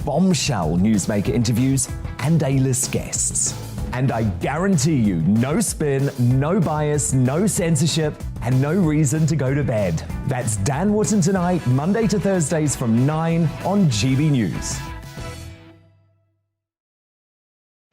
bombshell newsmaker interviews and A-list guests. And I guarantee you, no spin, no bias, no censorship, and no reason to go to bed. That's Dan Wootton Tonight, Monday to Thursdays from 9 on GB News.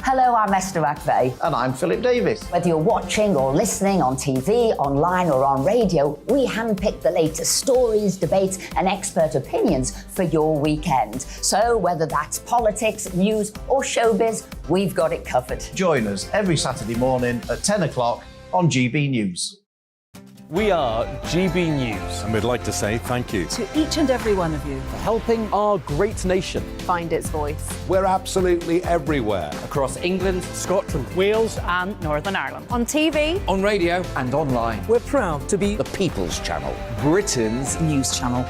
Hello, I'm Esther McVeigh. And I'm Philip Davis. Whether you're watching or listening on TV, online or on radio, we handpick the latest stories, debates and expert opinions for your weekend. So whether that's politics, news or showbiz, we've got it covered. Join us every Saturday morning at 10 o'clock on GB News. We are GB News. And we'd like to say thank you to each and every one of you for helping our great nation find its voice. We're absolutely everywhere. Across England, Scotland, Wales and Northern Ireland. On TV, on radio and online. We're proud to be the People's Channel, Britain's news channel.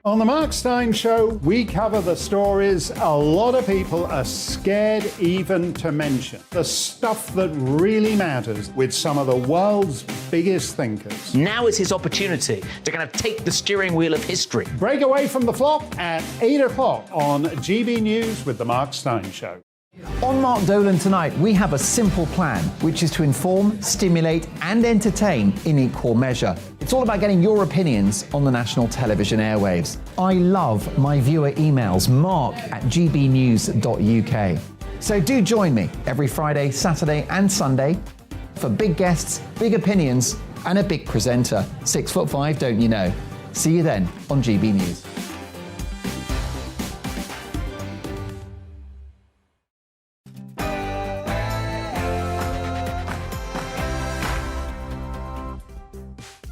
On the Mark Steyn Show, we cover the stories a lot of people are scared even to mention. The stuff that really matters with some of the world's biggest thinkers. Now is his opportunity to kind of take the steering wheel of history. Break away from the flop at 8 o'clock on GB News with the Mark Steyn Show. On Mark Dolan Tonight, we have a simple plan, which is to inform, stimulate and entertain in equal measure. It's all about getting your opinions on the national television airwaves. I love my viewer emails, mark@gbnews.uk. So do join me every Friday, Saturday and Sunday for big guests, big opinions and a big presenter. 6'5", don't you know? See you then on GB News.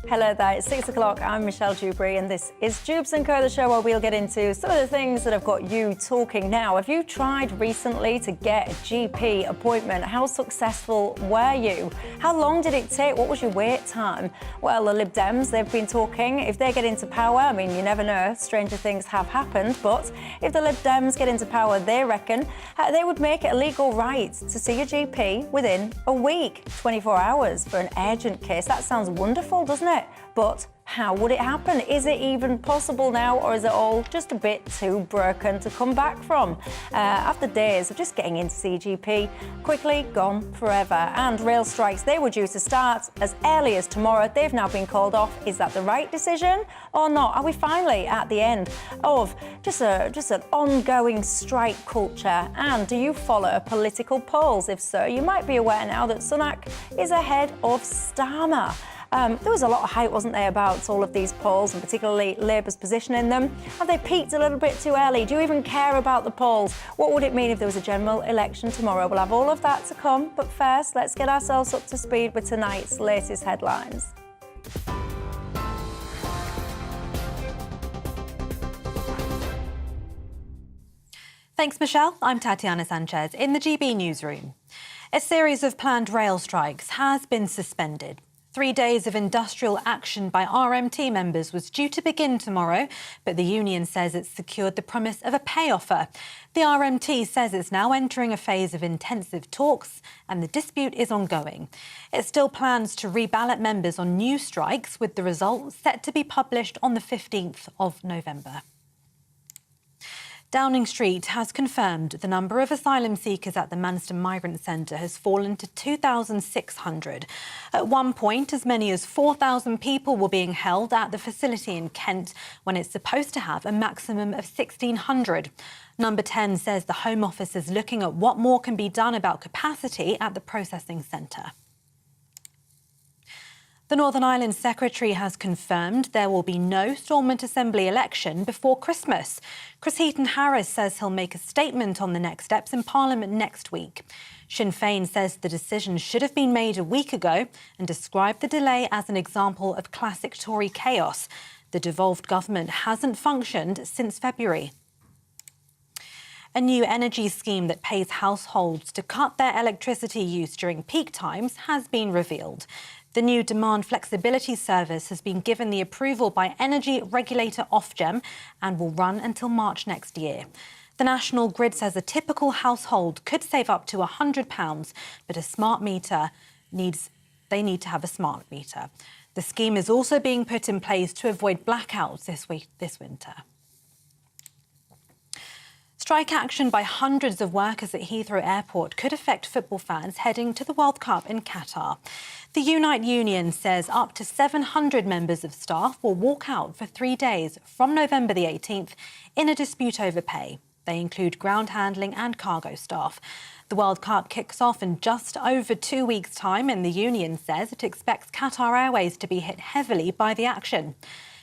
Hello there, it's 6 o'clock. I'm Michelle Dewbs and this is Dewbs & Co, the show where we'll get into some of the things that have got you talking now. Have you tried recently to get a GP appointment? How successful were you? How long did it take? What was your wait time? Well, the Lib Dems, they've been talking. If they get into power, I mean, you never know, stranger things have happened, but if the Lib Dems get into power, they reckon they would make it a legal right to see a GP within a week, 24 hours for an urgent case. That sounds wonderful, doesn't it? But how would it happen? Is it even possible now, or is it all just a bit too broken to come back from? After days of just getting in to see GP, quickly gone forever. And rail strikes, they were due to start as early as tomorrow. They've now been called off. Is that the right decision or not? Are we finally at the end of just an ongoing strike culture? And do you follow political polls? If so, you might be aware now that Sunak is ahead of Starmer. There was a lot of hype, wasn't there, about all of these polls and particularly Labour's position in them. Have they peaked a little bit too early? Do you even care about the polls? What would it mean if there was a general election tomorrow? We'll have all of that to come, but first, let's get ourselves up to speed with tonight's latest headlines. Thanks, Michelle. I'm Tatiana Sanchez in the GB newsroom. A series of planned rail strikes has been suspended. 3 days of industrial action by RMT members was due to begin tomorrow, but the union says it's secured the promise of a pay offer. The RMT says it's now entering a phase of intensive talks and the dispute is ongoing. It still plans to reballot members on new strikes, with the results set to be published on the 15th of November. Downing Street has confirmed the number of asylum seekers at the Manston Migrant Centre has fallen to 2,600. At one point, as many as 4,000 people were being held at the facility in Kent, when it's supposed to have a maximum of 1,600. Number 10 says the Home Office is looking at what more can be done about capacity at the processing centre. The Northern Ireland Secretary has confirmed there will be no Stormont Assembly election before Christmas. Chris Heaton-Harris says he'll make a statement on the next steps in Parliament next week. Sinn Féin says the decision should have been made a week ago and described the delay as an example of classic Tory chaos. The devolved government hasn't functioned since February. A new energy scheme that pays households to cut their electricity use during peak times has been revealed. The new demand flexibility service has been given the approval by energy regulator Ofgem and will run until March next year. The National Grid says a typical household could save up to £100, but they need to have a smart meter. The scheme is also being put in place to avoid blackouts this winter. Strike action by hundreds of workers at Heathrow Airport could affect football fans heading to the World Cup in Qatar. The Unite Union says up to 700 members of staff will walk out for 3 days from November the 18th in a dispute over pay. They include ground handling and cargo staff. The World Cup kicks off in just over 2 weeks' time, and the union says it expects Qatar Airways to be hit heavily by the action.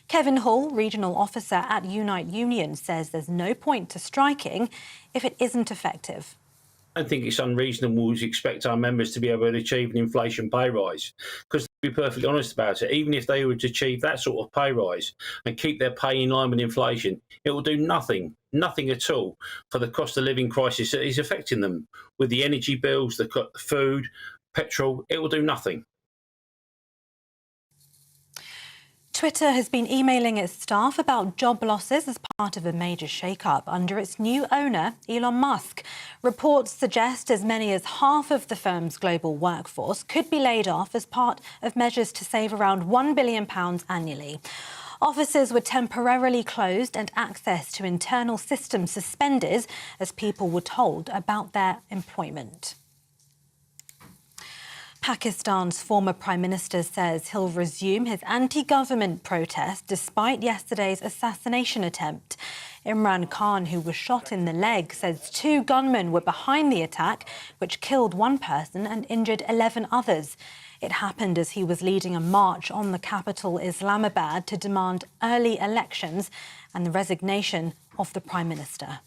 Kevin Hall, regional officer at Unite Union, says there's no point to striking if it isn't effective. I don't think it's unreasonable to expect our members to be able to achieve an inflation pay rise, because to be perfectly honest about it, even if they were to achieve that sort of pay rise and keep their pay in line with inflation, it will do nothing at all for the cost of living crisis that is affecting them. With the energy bills, the food, petrol, it will do nothing. Twitter has been emailing its staff about job losses as part of a major shake-up under its new owner, Elon Musk. Reports suggest as many as half of the firm's global workforce could be laid off as part of measures to save around £1 billion annually. Offices were temporarily closed and access to internal systems suspended as people were told about their employment. Pakistan's former Prime Minister says he'll resume his anti-government protest despite yesterday's assassination attempt. Imran Khan, who was shot in the leg, says 2 gunmen were behind the attack, which killed 1 person and injured 11 others. It happened as he was leading a march on the capital, Islamabad, to demand early elections and the resignation of the Prime Minister.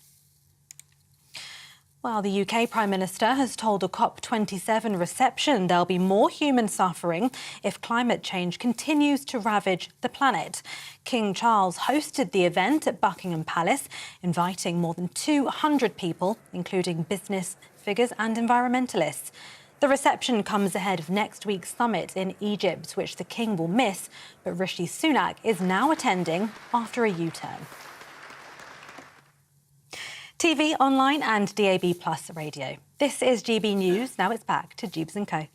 Well, the UK Prime Minister has told a COP27 reception there'll be more human suffering if climate change continues to ravage the planet. King Charles hosted the event at Buckingham Palace, inviting more than 200 people, including business figures and environmentalists. The reception comes ahead of next week's summit in Egypt, which the King will miss, but Rishi Sunak is now attending after a U-turn. TV, online and DAB+ radio. This is GB News. Now it's back to Dewbs & Co.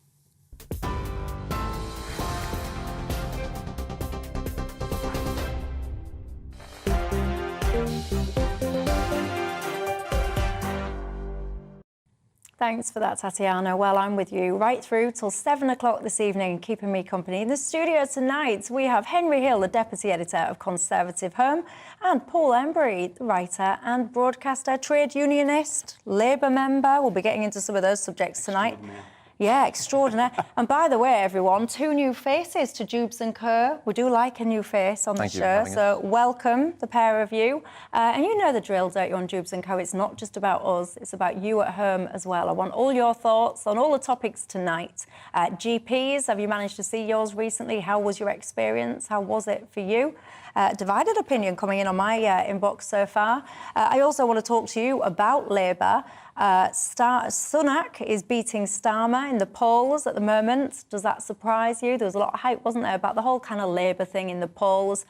Thanks for that, Tatiana. Well, I'm with you right through till 7 o'clock this evening, keeping me company. In the studio tonight, we have Henry Hill, the Deputy Editor of Conservative Home, and Paul Embry, the writer and broadcaster, trade unionist, Labour member. We'll be getting into some of those subjects tonight. Yeah, extraordinary. And by the way, everyone, 2 new faces to Dewbs & Co. We do like a new face on the show, so welcome, the pair of you. And you know the drill, don't you, on Dewbs & Co. It's not just about us, it's about you at home as well. I want all your thoughts on all the topics tonight. GPs, have you managed to see yours recently? How was your experience? How was it for you? Divided opinion coming in on my inbox so far. I also want to talk to you about Labour. Sunak is beating Starmer in the polls at the moment. Does that surprise you? There was a lot of hype, wasn't there, about the whole kind of Labour thing in the polls.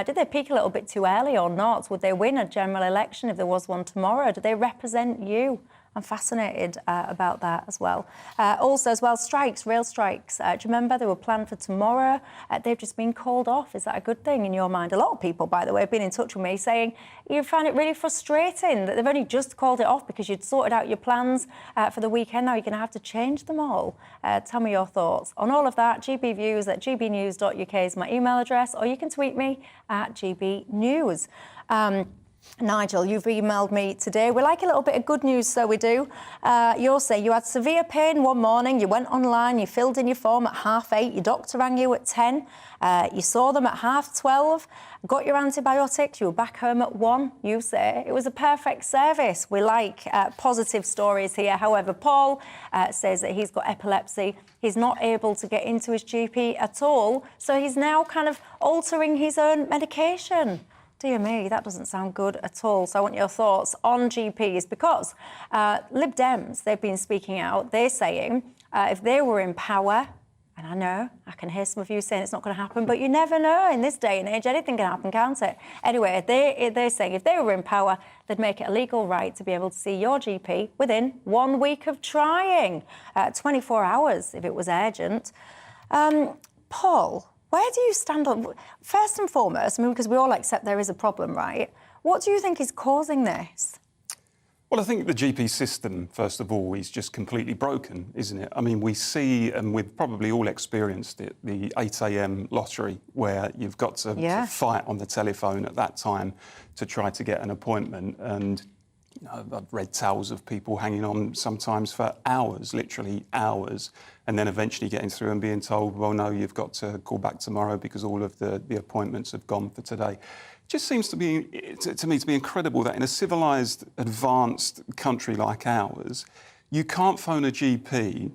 Did they peak a little bit too early or not? Would they win a general election if there was one tomorrow? Do they represent you? I'm fascinated about that as well. Also, as well, strikes, rail strikes. Do you remember they were planned for tomorrow? They've just been called off. Is that a good thing in your mind? A lot of people, by the way, have been in touch with me saying you find it really frustrating that they've only just called it off because you'd sorted out your plans for the weekend. Now you're going to have to change them all. Tell me your thoughts on all of that. GBviews at gbnews.uk is my email address, or you can tweet me at gbnews. Nigel, you've emailed me today. We like a little bit of good news, so we do. You'll say you had severe pain one morning, you went online, you filled in your form at 8:30, your doctor rang you at 10, you saw them at 12:30, got your antibiotics, you were back home at 1, you say. It was a perfect service. We like positive stories here. However, Paul says that he's got epilepsy. He's not able to get into his GP at all, so he's now kind of altering his own medication. Dear me, that doesn't sound good at all. So I want your thoughts on GPs because Lib Dems, they've been speaking out. They're saying if they were in power, and I know, I can hear some of you saying it's not going to happen, but you never know in this day and age. Anything can happen, can't it? Anyway, they're saying if they were in power, they'd make it a legal right to be able to see your GP within 1 week of trying, 24 hours if it was urgent. Paul, where do you stand on... First and foremost, I mean, because we all accept there is a problem, right? What do you think is causing this? Well, I think the GP system, first of all, is just completely broken, isn't it? I mean, we see, and we've probably all experienced it, the 8 a.m. lottery, where you've got to fight on the telephone at that time to try to get an appointment. And you know, I've read tales of people hanging on sometimes for hours, literally hours, and then eventually getting through and being told, well, no, you've got to call back tomorrow because all of the appointments have gone for today. Just seems to me to be incredible that in a civilised, advanced country like ours, you can't phone a GP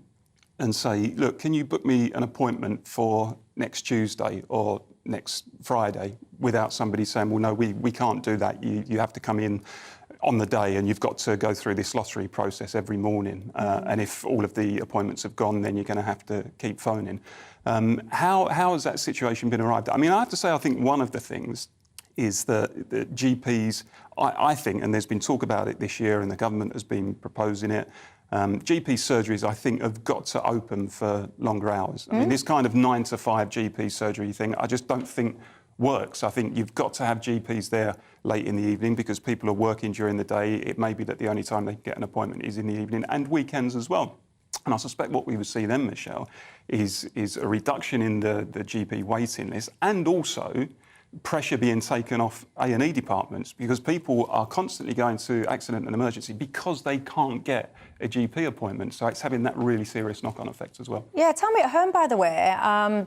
and say, look, can you book me an appointment for next Tuesday or next Friday, without somebody saying, well, no, we can't do that. You have to come in on the day and you've got to go through this lottery process every morning. And if all of the appointments have gone, then you're going to have to keep phoning. How has that situation been arrived at? I mean, I have to say, I think one of the things is that the GPs, I think, and there's been talk about it this year and the government has been proposing it, GP surgeries, I think, have got to open for longer hours. I mean, this kind of 9 to 5 GP surgery thing, I just don't think works. I think you've got to have GPs there late in the evening because people are working during the day. It may be that the only time they can get an appointment is in the evening and weekends as well. And I suspect what we would see then, Michelle, is a reduction in the GP waiting list and also pressure being taken off A&E departments because people are constantly going to accident and emergency because they can't get a GP appointment. So it's having that really serious knock-on effect as well. Yeah, tell me at home, by the way,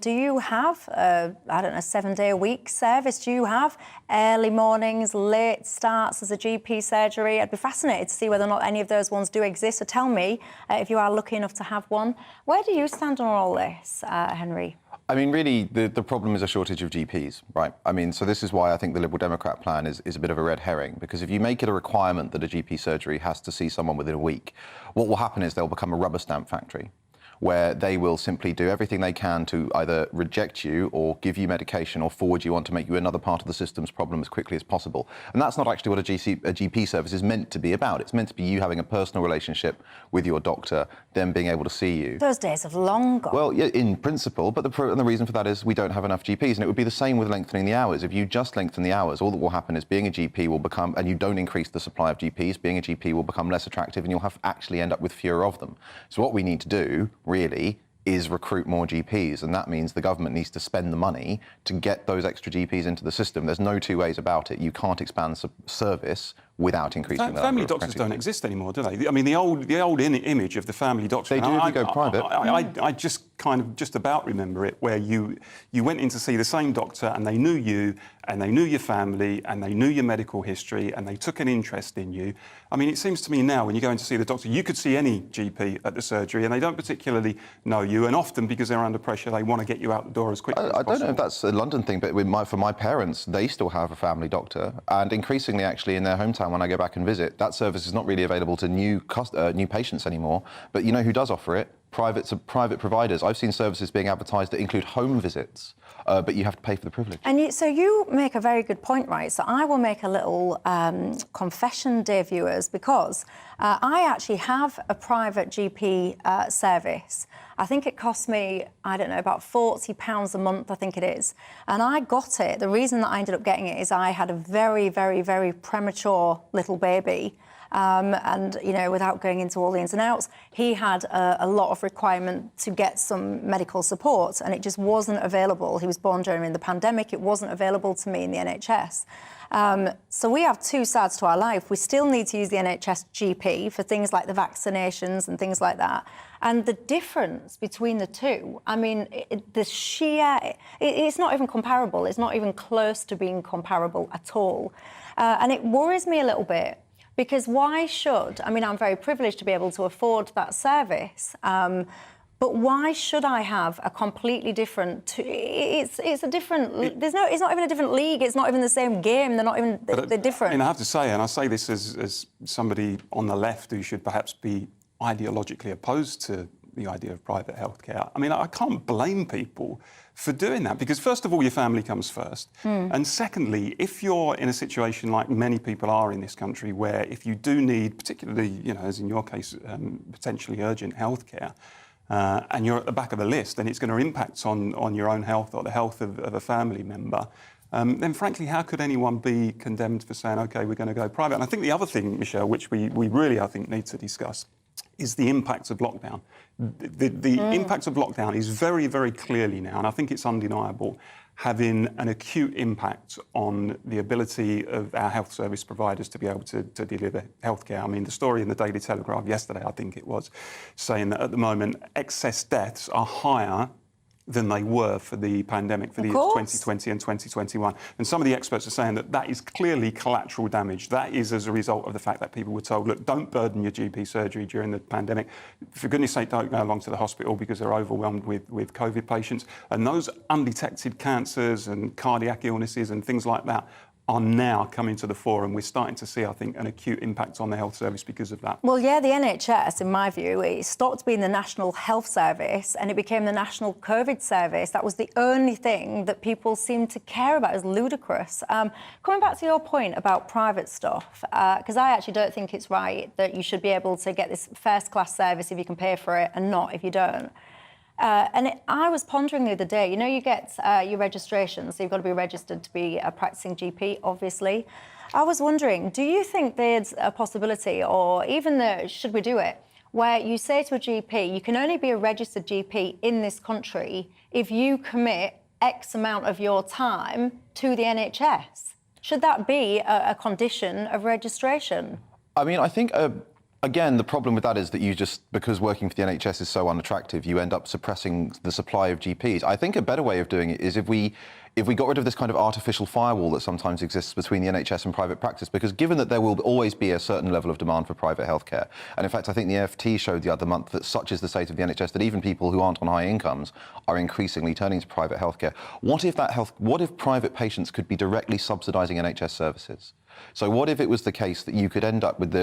do you have, I don't know, 7-day-a-week service? Do you have early mornings, late starts as a GP surgery? I'd be fascinated to see whether or not any of those ones do exist. So tell me if you are lucky enough to have one. Where do you stand on all this, Henry? I mean, really, the problem is a shortage of GPs, right? I mean, so this is why I think the Liberal Democrat plan is a bit of a red herring, because if you make it a requirement that a GP surgery has to see someone within a week, what will happen is they'll become a rubber stamp factory, where they will simply do everything they can to either reject you or give you medication or forward you on to make you another part of the system's problem as quickly as possible. And that's not actually what a GP service is meant to be about. It's meant to be you having a personal relationship with your doctor, them being able to see you. Those days have long gone. Well, yeah, in principle, but the reason for that is we don't have enough GPs. And it would be the same with lengthening the hours. If you just lengthen the hours, all that will happen is being a GP will become, and you don't increase the supply of GPs, being a GP will become less attractive and you'll actually end up with fewer of them. So what we need to do, really, is recruit more GPs, and that means the government needs to spend the money to get those extra GPs into the system. There's no two ways about it. You can't expand service without increasing the family doctors don't exist anymore, do they? I mean, the old image of the family doctor. They do if you go private. I just kind of just about remember it, where you went in to see the same doctor and they knew you and they knew your family and they knew your medical history and they took an interest in you. I mean, it seems to me now when you go in to see the doctor, you could see any GP at the surgery and they don't particularly know you, and often because they're under pressure, they want to get you out the door as quickly as possible. I don't know if that's a London thing, but for my parents, they still have a family doctor, and increasingly actually in their hometown when I go back and visit, that service is not really available to new patients anymore. But you know who does offer it? Private providers. I've seen services being advertised that include home visits, but you have to pay for the privilege. And so you make a very good point, right? So I will make a little confession, dear viewers, because I actually have a private GP service. I think it costs me, I don't know, about £40 a month, I think it is. And I got it. The reason that I ended up getting it is I had a very, very, very premature little baby. And, you know, without going into all the ins and outs, he had a lot of requirement to get some medical support, and it just wasn't available. He was born during the pandemic. It wasn't available to me in the NHS. So we have two sides to our life. We still need to use the NHS GP for things like the vaccinations and things like that. And the difference between the two, I mean, it's not even comparable. It's not even close to being comparable at all. And it worries me a little bit. Because why should, I mean, I'm very privileged to be able to afford that service, but why should I have a completely different, it's a different, it's not even a different league, it's not even the same game, they're not even, they're different. I mean, I have to say, and I say this as somebody on the left who should perhaps be ideologically opposed to the idea of private healthcare. I mean, I can't blame people for doing that because, first of all, your family comes first. And secondly, if you're in a situation like many people are in this country where if you do need, particularly, you know, as in your case, potentially urgent healthcare, and you're at the back of the list, then it's going to impact on your own health or the health of a family member. then frankly, how could anyone be condemned for saying, OK, we're going to go private? And I think the other thing, Michelle, which we really, I think, need to discuss is the impacts of lockdown. The impact of lockdown is very, very clearly now, and I think it's undeniable, having an acute impact on the ability of our health service providers to be able to deliver healthcare. I mean, the story in the Daily Telegraph yesterday, I think it was, saying that at the moment excess deaths are higher than they were for the pandemic, for the years 2020 and 2021. And some of the experts are saying that that is clearly collateral damage. That is as a result of the fact that people were told, look, don't burden your GP surgery during the pandemic. For goodness sake, don't go along to the hospital because they're overwhelmed with COVID patients. And those undetected cancers and cardiac illnesses and things like that are now coming to the fore, and we're starting to see, I think, an acute impact on the health service because of that. Well, yeah, the NHS, in my view, it stopped being the National Health Service and it became the National COVID Service. That was the only thing that people seemed to care about. It was ludicrous. Coming back to your point about private stuff, because I actually don't think it's right that you should be able to get this first-class service if you can pay for it and not if you don't. I was pondering the other day, you know, you get your registration, so you've got to be registered to be a practicing GP, obviously. I was wondering, do you think there's a possibility, or even should we do it, where you say to a GP, you can only be a registered GP in this country if you commit X amount of your time to the NHS? Should that be a condition of registration? I mean, I think... Again, the problem with that is that you just, because working for the NHS is so unattractive, you end up suppressing the supply of GPs. I think a better way of doing it is if we got rid of this kind of artificial firewall that sometimes exists between the NHS and private practice, because given that there will always be a certain level of demand for private healthcare, and in fact, I think the FT showed the other month that such is the state of the NHS that even people who aren't on high incomes are increasingly turning to private healthcare. What if private patients could be directly subsidising NHS services? So what if it was the case that you could end up with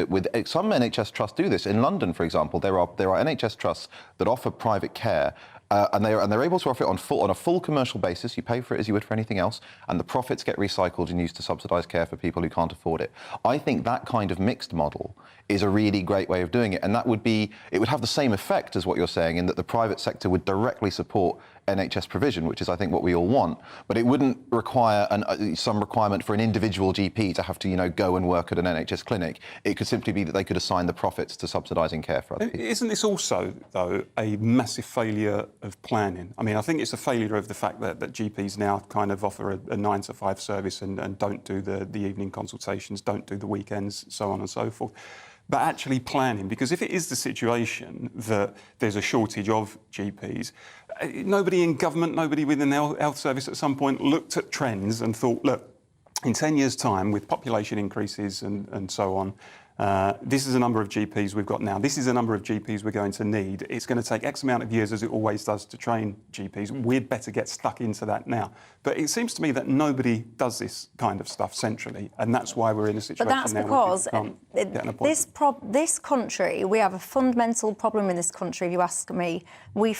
some NHS trusts do this. In London, for example, there are NHS trusts that offer private care, and they're able to offer it on a full commercial basis. You pay for it as you would for anything else, and the profits get recycled and used to subsidise care for people who can't afford it. I think that kind of mixed model is a really great way of doing it, and it would have the same effect as what you're saying, in that the private sector would directly support NHS provision, which is, I think, what we all want, but it wouldn't require some requirement for an individual GP to have to, go and work at an NHS clinic. It could simply be that they could assign the profits to subsidising care for other people. Isn't this also, though, a massive failure of planning? I mean, I think it's a failure of the fact that GPs now kind of offer a 9-to-5 service and don't do the evening consultations, don't do the weekends, so on and so forth. But actually planning, because if it is the situation that there's a shortage of GPs, nobody in government, nobody within the health service at some point looked at trends and thought, look, in 10 years' time, with population increases and so on, this is the number of GPs we've got now. This is the number of GPs we're going to need. It's going to take X amount of years, as it always does, to train GPs. We'd better get stuck into that now. But it seems to me that nobody does this kind of stuff centrally, and that's why we're in a situation now. But that's because this country, we have a fundamental problem in this country, if you ask me. We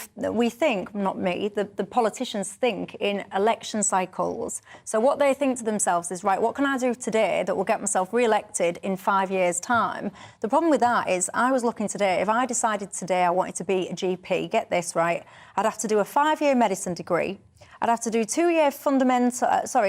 think, not me, the politicians think in election cycles. So what they think to themselves is, right, what can I do today that will get myself re-elected in 5 years' time? The problem with that is, I was looking today, if I decided today I wanted to be a GP, get this right, I'd have to do a 5-year medicine degree, I'd have to do 2-year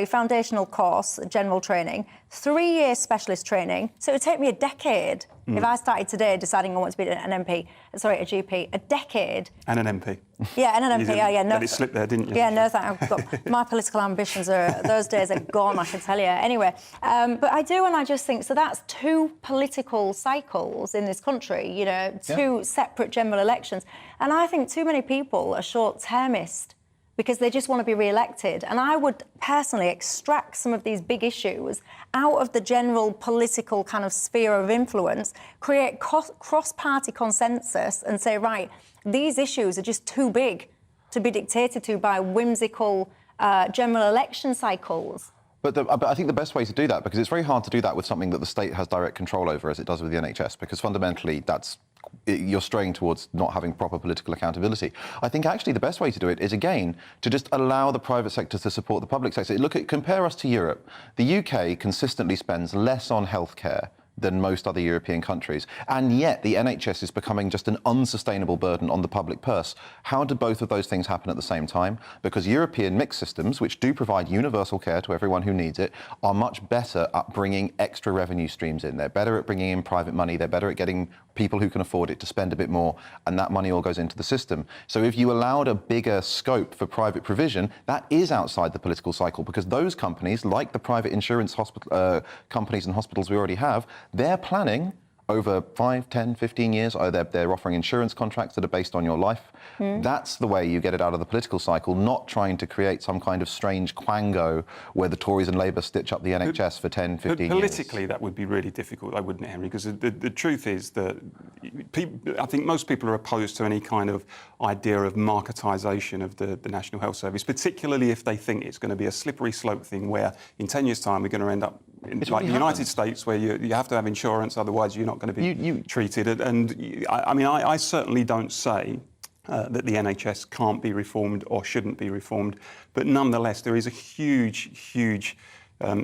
foundational course, general training, 3-year specialist training. So it would take me a decade if I started today deciding I want to be a GP. A decade. And an MP. Yeah, and an MP. Let it slip there, didn't you? Yeah, no, my political ambitions those days are gone, I can tell you. Anyway, but I do, and I just think, so that's 2 political cycles in this country, 2 separate general elections. And I think too many people are short-termist, because they just want to be re-elected. And I would personally extract some of these big issues out of the general political kind of sphere of influence, create cross-party consensus and say, right, these issues are just too big to be dictated to by whimsical general election cycles. But I think the best way to do that, because it's very hard to do that with something that the state has direct control over, as it does with the NHS, because fundamentally you're straying towards not having proper political accountability. I think actually the best way to do it is, again, to just allow the private sector to support the public sector. Compare us to Europe. The UK consistently spends less on healthcare than most other European countries. And yet the NHS is becoming just an unsustainable burden on the public purse. How do both of those things happen at the same time? Because European mixed systems, which do provide universal care to everyone who needs it, are much better at bringing extra revenue streams in. They're better at bringing in private money. They're better at getting people who can afford it to spend a bit more, and that money all goes into the system. So if you allowed a bigger scope for private provision, that is outside the political cycle, because those companies, like the private insurance companies and hospitals we already have, they're planning over 5, 10, 15 years. They're offering insurance contracts that are based on your life. That's the way you get it out of the political cycle, not trying to create some kind of strange quango where the Tories and Labour stitch up the NHS for 10, 15 years. Politically, that would be really difficult, though, wouldn't it, Henry? Because the truth is that I think most people are opposed to any kind of idea of marketisation of the National Health Service, particularly if they think it's going to be a slippery slope thing where in 10 years' time we're going to end up like the United States, where you have to have insurance, otherwise you're not going to be treated. And I mean, I certainly don't say that the NHS can't be reformed or shouldn't be reformed, but nonetheless there is a huge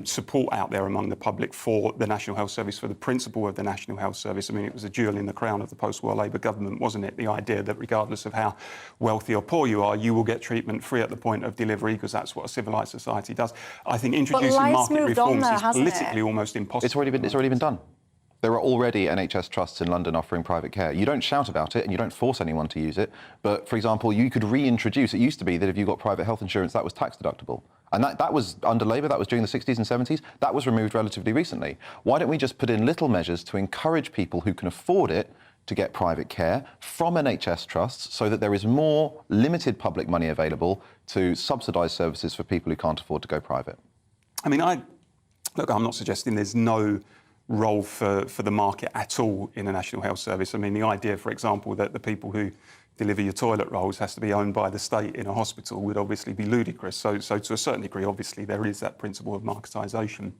support out there among the public for the National Health Service, for the principle of the National Health Service. I mean, it was a jewel in the crown of the post-war Labour government, wasn't it? The idea that regardless of how wealthy or poor you are, you will get treatment free at the point of delivery, because that's what a civilised society does. I think introducing market reforms is politically almost impossible. It's already been done. There are already NHS trusts in London offering private care. You don't shout about it and you don't force anyone to use it. But, for example, you could reintroduce, it used to be that if you got private health insurance, that was tax deductible. And that was under Labour, that was during the 60s and 70s. That was removed relatively recently. Why don't we just put in little measures to encourage people who can afford it to get private care from NHS trusts, so that there is more limited public money available to subsidise services for people who can't afford to go private? I mean, look, I'm not suggesting there's no role for the market at all in the National Health Service. I mean, the idea, for example, that the people who deliver your toilet rolls has to be owned by the state in a hospital would obviously be ludicrous. So to a certain degree, obviously, there is that principle of marketisation.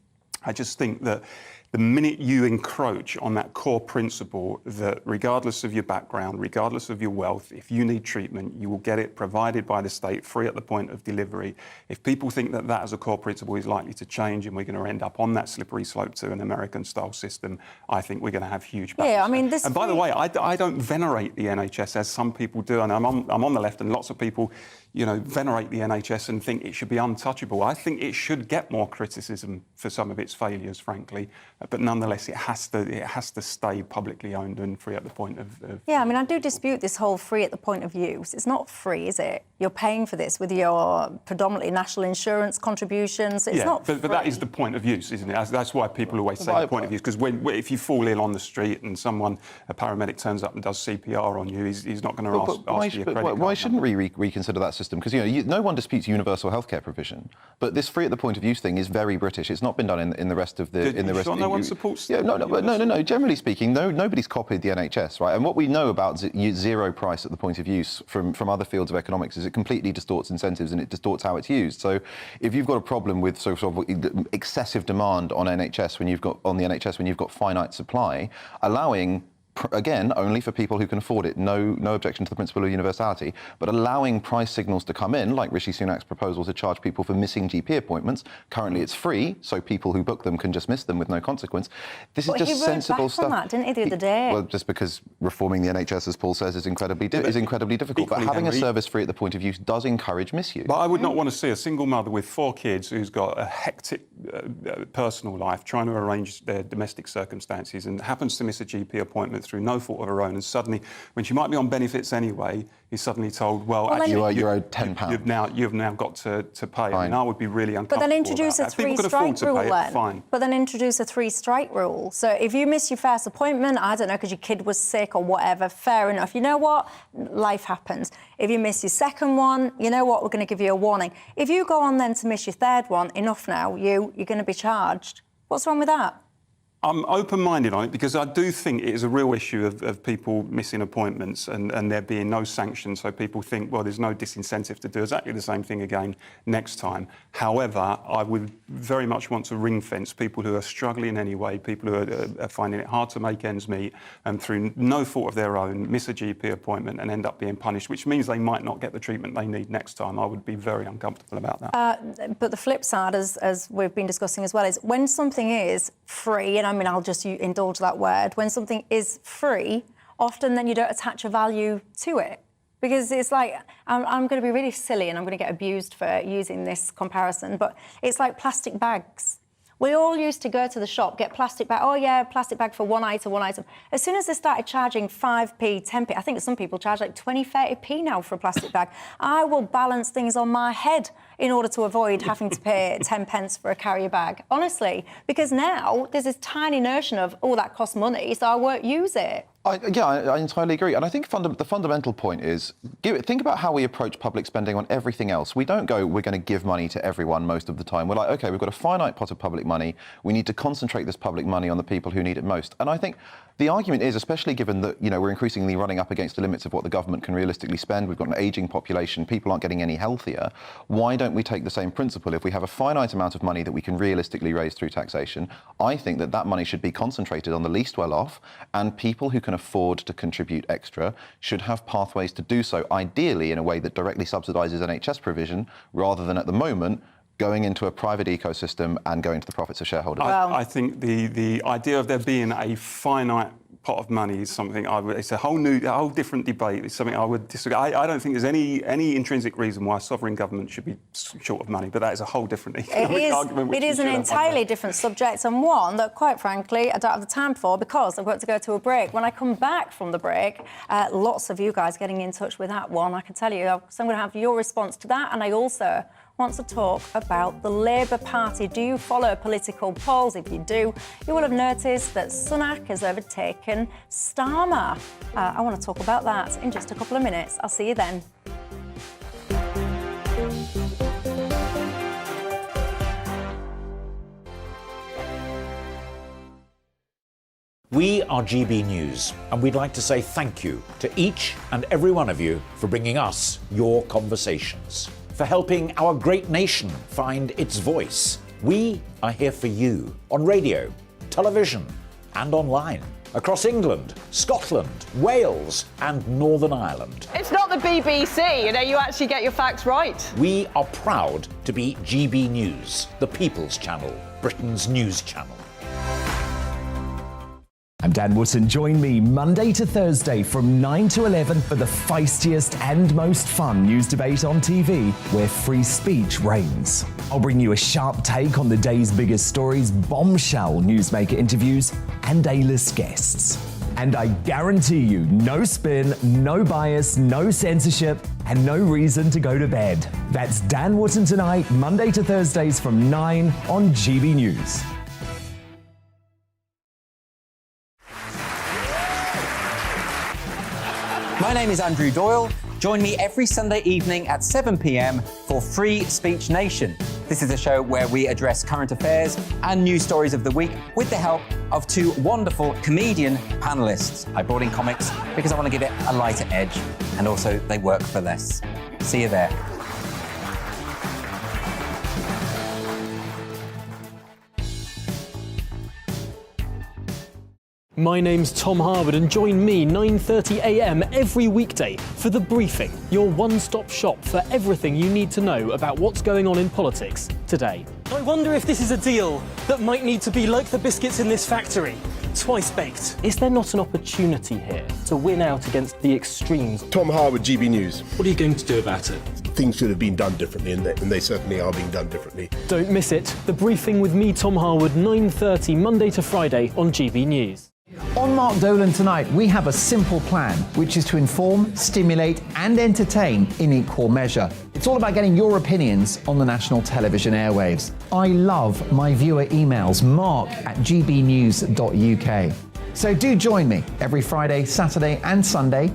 I just think that the minute you encroach on that core principle that regardless of your background, regardless of your wealth, if you need treatment, you will get it provided by the state free at the point of delivery. If people think that that as a core principle is likely to change and we're going to end up on that slippery slope to an American-style system, I think we're going to have huge battles. Yeah, I mean, and by the way, I don't venerate the NHS as some people do, and I'm on the left, and lots of people, you know, venerate the NHS and think it should be untouchable. I think it should get more criticism for some of its failures, frankly, but nonetheless, it has to stay publicly owned and free at the point of... Yeah, I mean, I do dispute this whole free at the point of use. It's not free, is it? You're paying for this with your predominantly national insurance contributions. It's not free. But that is the point of use, isn't it? That's why people always say the point of use, because if you fall ill on the street and a paramedic turns up and does CPR on you, he's not going to ask for your credit card. Why shouldn't we reconsider that system? Because, no one disputes universal healthcare provision, but this free at the point of use thing is very British. It's not been done in the rest of the... No one supports... Yeah, no. Generally speaking, nobody's copied the NHS, right? And what we know about zero price at the point of use from other fields of economics is it completely distorts incentives and it distorts how it's used. So if you've got a problem with sort of excessive demand on the NHS when you've got finite supply, allowing, again, only for people who can afford it, no objection to the principle of universality, but allowing price signals to come in, like Rishi Sunak's proposal to charge people for missing GP appointments. Currently it's free, so people who book them can just miss them with no consequence. This is just sensible stuff. He wrote back on that, didn't he, the other day? Well, just because reforming the NHS, as Paul says, is incredibly difficult. But having a service free at the point of use does encourage misuse. But I would not want to see a single mother with 4 kids who's got a hectic personal life trying to arrange their domestic circumstances and happens to miss a GP appointment through no fault of her own, and suddenly, when she might be on benefits anyway, is suddenly told, well actually, you're owed £10. You've now got to pay. I mean, I would be really uncomfortable. But then introduce a 3-strike rule then. Fine. But then introduce a 3-strike rule. So if you miss your first appointment, I don't know, because your kid was sick or whatever, fair enough. You know what? Life happens. If you miss your second one, you know what? We're going to give you a warning. If you go on then to miss your third one, enough now, you're going to be charged. What's wrong with that? I'm open-minded on it because I do think it is a real issue of people missing appointments and there being no sanction, so people think, well, there's no disincentive to do exactly the same thing again next time. However, I would very much want to ring-fence people who are struggling in any way, people who are finding it hard to make ends meet and through no fault of their own miss a GP appointment and end up being punished, which means they might not get the treatment they need next time. I would be very uncomfortable about that. But the flip side, as we've been discussing as well, is when something is free, and mean, I'll just indulge that word, when something is free, often then you don't attach a value to it. Because it's like, I'm going to be really silly and I'm going to get abused for using this comparison, but it's like plastic bags. We all used to go to the shop, get plastic bag. Oh, yeah, plastic bag for one item. As soon as they started charging 5p, 10p, I think some people charge like 20, 30p now for a plastic bag. I will balance things on my head in order to avoid having to pay 10 pence for a carrier bag. Honestly, because now there's this tiny notion of, oh, that costs money, so I won't use it. I entirely agree. And I think the fundamental point is, think about how we approach public spending on everything else. We don't go, we're going to give money to everyone most of the time. We're like, OK, we've got a finite pot of public money. We need to concentrate this public money on the people who need it most. And I think the argument is, especially given that, we're increasingly running up against the limits of what the government can realistically spend. We've got an ageing population. People aren't getting any healthier. Why don't we take the same principle? If we have a finite amount of money that we can realistically raise through taxation, I think that money should be concentrated on the least well off, and people who can afford to contribute extra should have pathways to do so, ideally in a way that directly subsidises NHS provision, rather than at the moment going into a private ecosystem and going to the profits of shareholders. I think the idea of there being a finite pot of money is something it's a whole different debate. It's something I would disagree. I don't think there's any intrinsic reason why a sovereign government should be short of money, but that is a whole different argument. It is an entirely different subject, and one that, quite frankly, I don't have the time for because I've got to go to a break. When I come back from the break, lots of you guys getting in touch with that one, I can tell you. So I'm going to have your response to that, and I also want to talk about the Labour Party. Do you follow political polls? If you do, you will have noticed that Sunak has overtaken Starmer. I want to talk about that in just a couple of minutes. I'll see you then. We are GB News, and we'd like to say thank you to each and every one of you for bringing us your conversations, for helping our great nation find its voice. We are here for you on radio, television, and online, across England, Scotland, Wales, and Northern Ireland. It's not the BBC, you actually get your facts right. We are proud to be GB News, the People's Channel, Britain's news channel. I'm Dan Wootton. Join me Monday to Thursday from 9 to 11 for the feistiest and most fun news debate on TV, where free speech reigns. I'll bring you a sharp take on the day's biggest stories, bombshell newsmaker interviews, and A-list guests. And I guarantee you, no spin, no bias, no censorship, and no reason to go to bed. That's Dan Wootton tonight, Monday to Thursdays from 9 on GB News. My name is Andrew Doyle. Join me every Sunday evening at 7 p.m. for Free Speech Nation. This is a show where we address current affairs and news stories of the week with the help of two wonderful comedian panellists. I brought in comics because I want to give it a lighter edge, and also they work for less. See you there. My name's Tom Harwood, and join me 9:30 a.m. every weekday for The Briefing, your one-stop shop for everything you need to know about what's going on in politics today. I wonder if this is a deal that might need to be like the biscuits in this factory, twice baked. Is there not an opportunity here to win out against the extremes? Tom Harwood, GB News. What are you going to do about it? Things should have been done differently, and they certainly are being done differently. Don't miss it. The Briefing with me, Tom Harwood, 9:30 Monday to Friday on GB News. On Mark Dolan tonight, we have a simple plan, which is to inform, stimulate and entertain in equal measure. It's all about getting your opinions on the national television airwaves. I love my viewer emails, mark@gbnews.uk. So do join me every Friday, Saturday and Sunday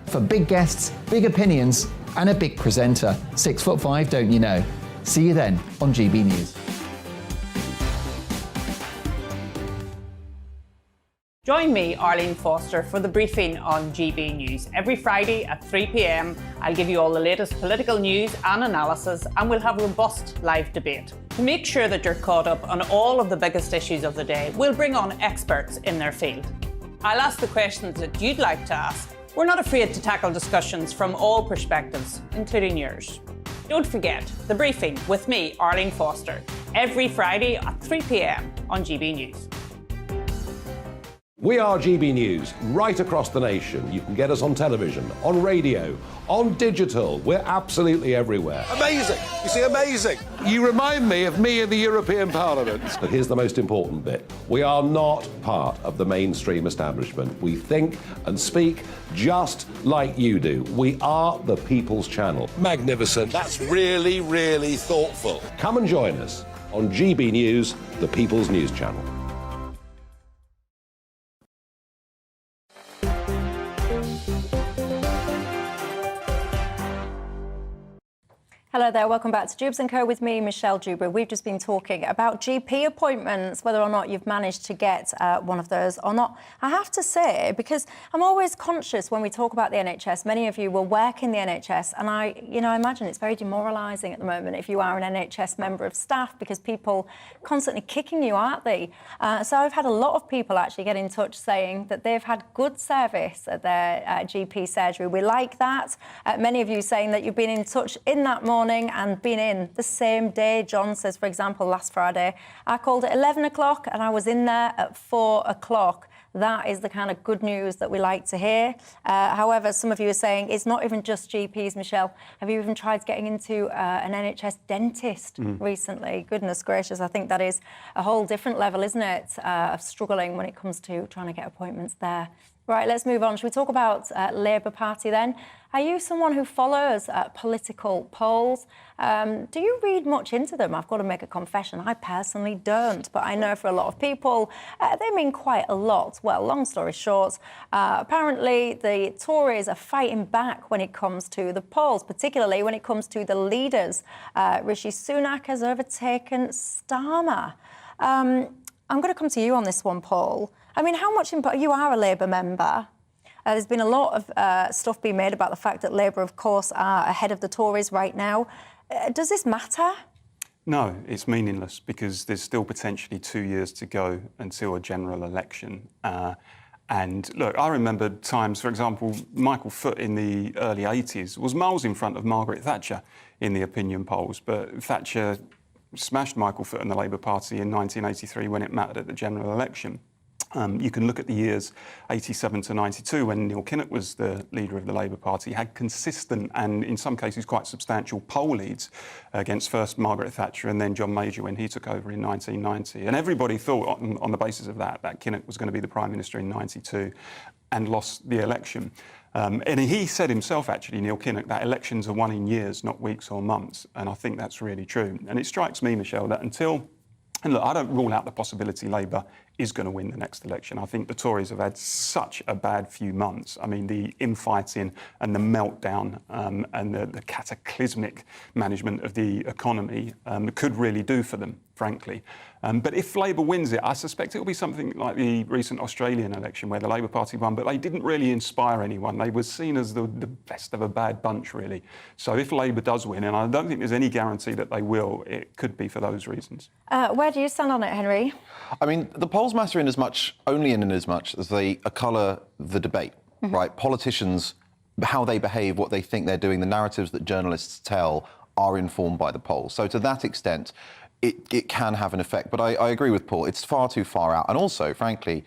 for big guests, big opinions and a big presenter. 6'5", don't you know? See you then on GB News. Join me, Arlene Foster, for The Briefing on GB News. Every Friday at 3 p.m, I'll give you all the latest political news and analysis, and we'll have robust live debate. To make sure that you're caught up on all of the biggest issues of the day, we'll bring on experts in their field. I'll ask the questions that you'd like to ask. We're not afraid to tackle discussions from all perspectives, including yours. Don't forget, The Briefing with me, Arlene Foster, every Friday at 3 p.m. on GB News. We are GB News, right across the nation. You can get us on television, on radio, on digital. We're absolutely everywhere. Amazing! You see, amazing! You remind me of me in the European Parliament. But here's the most important bit. We are not part of the mainstream establishment. We think and speak just like you do. We are the People's Channel. Magnificent. That's really, really thoughtful. Come and join us on GB News, the People's News Channel. Hello there, welcome back to Dewbs & Co with me, Michelle Dewbs. We've just been talking about GP appointments, whether or not you've managed to get one of those or not. I have to say, because I'm always conscious when we talk about the NHS, many of you will work in the NHS, and I imagine it's very demoralising at the moment if you are an NHS member of staff, because people constantly kicking you, aren't they? So I've had a lot of people actually get in touch saying that they've had good service at their GP surgery. We like that. Many of you saying that you've been in touch in that morning and been in the same day. John says, for example, last Friday, I called at 11 o'clock and I was in there at 4 o'clock. That is the kind of good news that we like to hear. However, some of you are saying it's not even just GPs, Michelle. Have you even tried getting into an NHS dentist recently? Goodness gracious, I think that is a whole different level, isn't it, of struggling when it comes to trying to get appointments there. Right, let's move on. Should we talk about Labour Party then? Are you someone who follows political polls? Do you read much into them? I've got to make a confession. I personally don't, but I know for a lot of people, they mean quite a lot. Well, long story short, apparently the Tories are fighting back when it comes to the polls, particularly when it comes to the leaders. Rishi Sunak has overtaken Starmer. I'm going to come to you on this one, Paul. I mean, how much you are a Labour member. There's been a lot of stuff being made about the fact that Labour, of course, are ahead of the Tories right now. Does this matter? No, it's meaningless because there's still potentially 2 years to go until a general election. And look, I remember times, for example, Michael Foot in the early 80s was miles in front of Margaret Thatcher in the opinion polls, but Thatcher smashed Michael Foot and the Labour Party in 1983 when it mattered at the general election. You can look at the years 87 to 92 when Neil Kinnock was the leader of the Labour Party, had consistent and in some cases quite substantial poll leads against first Margaret Thatcher and then John Major when he took over in 1990. And everybody thought on the basis of that Kinnock was going to be the Prime Minister in 92 and lost the election. And he said himself, actually, Neil Kinnock, that elections are won in years, not weeks or months. And I think that's really true. And it strikes me, Michelle, that and look, I don't rule out the possibility Labour is going to win the next election. I think the Tories have had such a bad few months. I mean, the infighting and the meltdown and the cataclysmic management of the economy could really do for them, frankly. But if Labour wins it, I suspect it will be something like the recent Australian election where the Labour Party won, but they didn't really inspire anyone. They were seen as the best of a bad bunch, really. So if Labour does win, and I don't think there's any guarantee that they will, it could be for those reasons. Where do you stand on it, Henry? I mean, the polls matter only in as much as they colour the debate, right? Politicians, how they behave, what they think they're doing, the narratives that journalists tell are informed by the polls. So to that extent, it can have an effect. But I agree with Paul, it's far too far out. And also, frankly,